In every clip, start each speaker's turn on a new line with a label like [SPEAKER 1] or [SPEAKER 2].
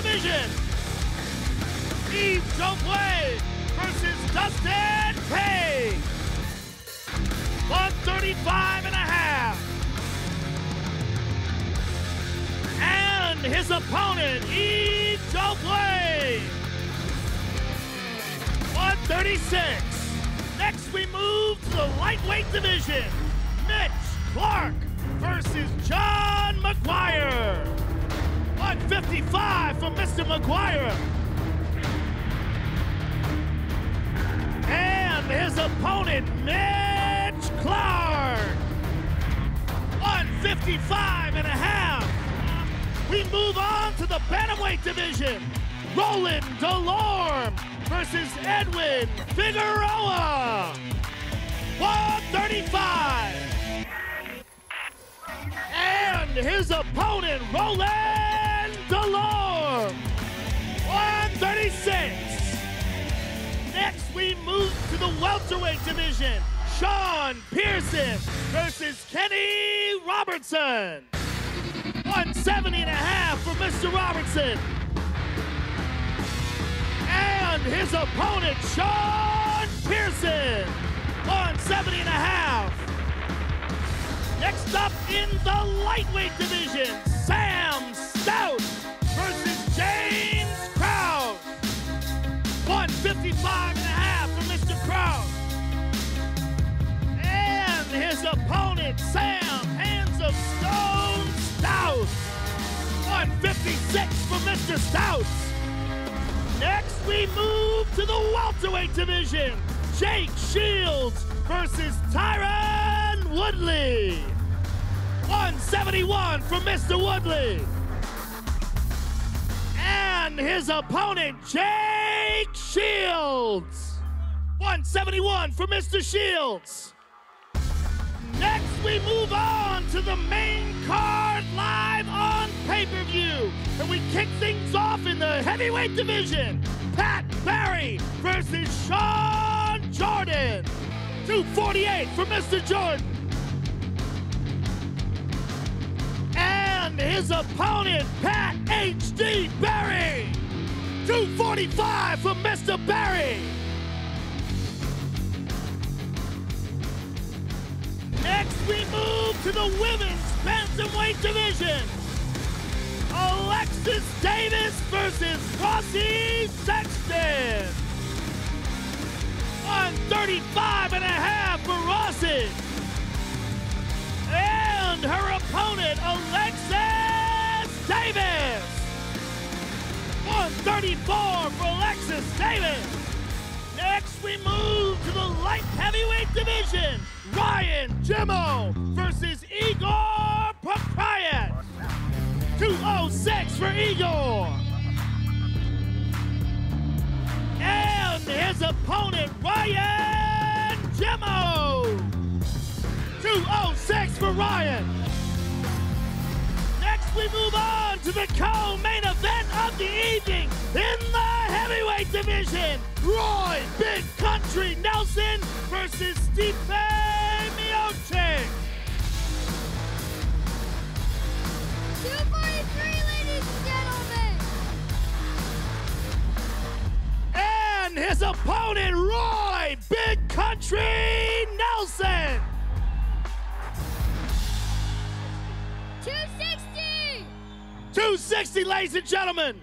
[SPEAKER 1] division. Steve Jopley versus Dustin Page. 135 and a half. And his opponent, Steve Jopley. 136. Next we move to the lightweight division. Mitch Clark versus John McGuire. 155 from Mr. McGuire. And his opponent, Mitch Clark. 155 and a half. We move on to the bantamweight division. Roland Delorme versus Edwin Figueroa. 135. And his opponent, Roland Delorme. 136. Next, we move to the welterweight division. Sean Pearson versus Kenny Robertson. 170 and a half for Mr. Robertson. And his opponent, Sean Pearson. 170 and a half. Next up in the lightweight division, Sam Stout versus James Krause. 155 and a half for Mr. Krause. And his opponent, Sam Hands of Stone Stout. 156 for Mr. Stout. Next, we move to the welterweight division. Jake Shields versus Tyron Woodley. 171 from Mr. Woodley. And his opponent, Jake Shields. 171 for Mr. Shields. Next, we move on to the main card live on pay-per-view. And we kick things off in the heavyweight division. Pat Barry versus Sean Jordan. 248 for Mr. Jordan. And his opponent, Pat H.D. Barry. 245 for Mr. Barry. Next, we move to the women's bantamweight division. Alexis Danis versus Posses Sexton. 135 and a half for Rossi. And her opponent, Alexis Davis. 134 for Alexis Davis. Next, we move to the light heavyweight division. Ryan Jimmo versus Igor Pokrayet. 206 for Igor. And his opponent, Ryan Jimmo. 206 for Ryan. Next, we move on to the co-main event of the evening in the heavyweight division. Roy Big Country Nelson versus Stipe Miocic.
[SPEAKER 2] 243, ladies and gentlemen.
[SPEAKER 1] And his opponent, Roy Big Country Nelson.
[SPEAKER 2] 260.
[SPEAKER 1] 260, ladies and gentlemen.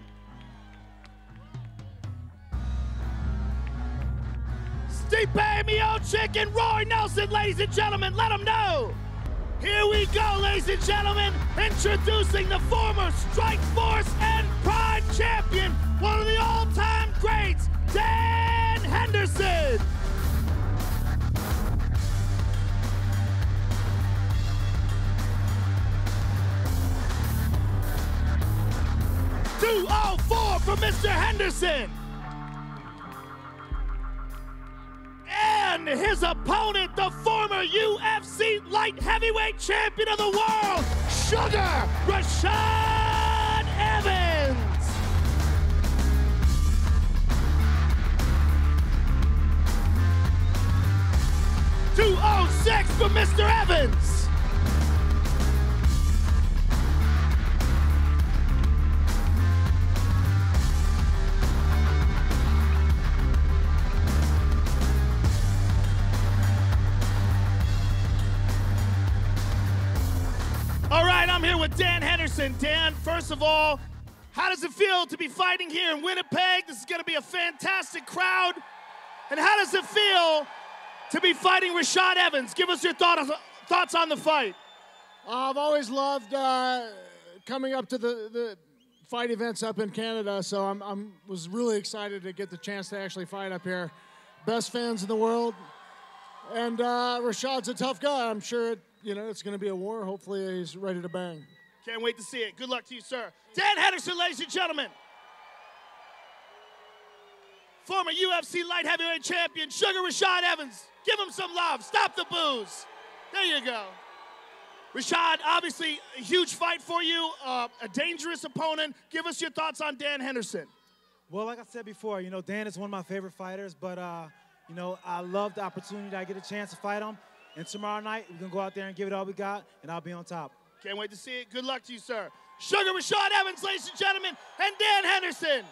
[SPEAKER 1] Stipe Miocic and Roy Nelson, ladies and gentlemen, let them know. Here we go, ladies and gentlemen, introducing the former Strikeforce and Pride champion, one of the all-time greats, Dan Henderson. .204 for Mr. Henderson. And his opponent, the former UFC light heavyweight champion of the world, Sugar Rashad Evans. .206 for Mr. Evans. Henderson. Dan, first of all, how does it feel to be fighting here in Winnipeg? This is going to be a fantastic crowd. And how does it feel to be fighting Rashad Evans? Give us your thoughts on the fight.
[SPEAKER 3] I've always loved coming up to the fight events up in Canada, so I was really excited to get the chance to actually fight up here. Best fans in the world, and Rashad's a tough guy. I'm sure it's going to be a war. Hopefully he's ready to bang.
[SPEAKER 1] Can't wait to see it. Good luck to you, sir. Dan Henderson, ladies and gentlemen. Former UFC light heavyweight champion, Sugar Rashad Evans. Give him some love. Stop the boos. There you go. Rashad, obviously a huge fight for you, a dangerous opponent. Give us your thoughts on Dan Henderson.
[SPEAKER 4] Well, like I said before, Dan is one of my favorite fighters, but, I love the opportunity that I get a chance to fight him. And tomorrow night, we're going to go out there and give it all we got, and I'll be on top.
[SPEAKER 1] Can't wait to see it. Good luck to you, sir. Sugar Rashad Evans, ladies and gentlemen, and Dan Henderson.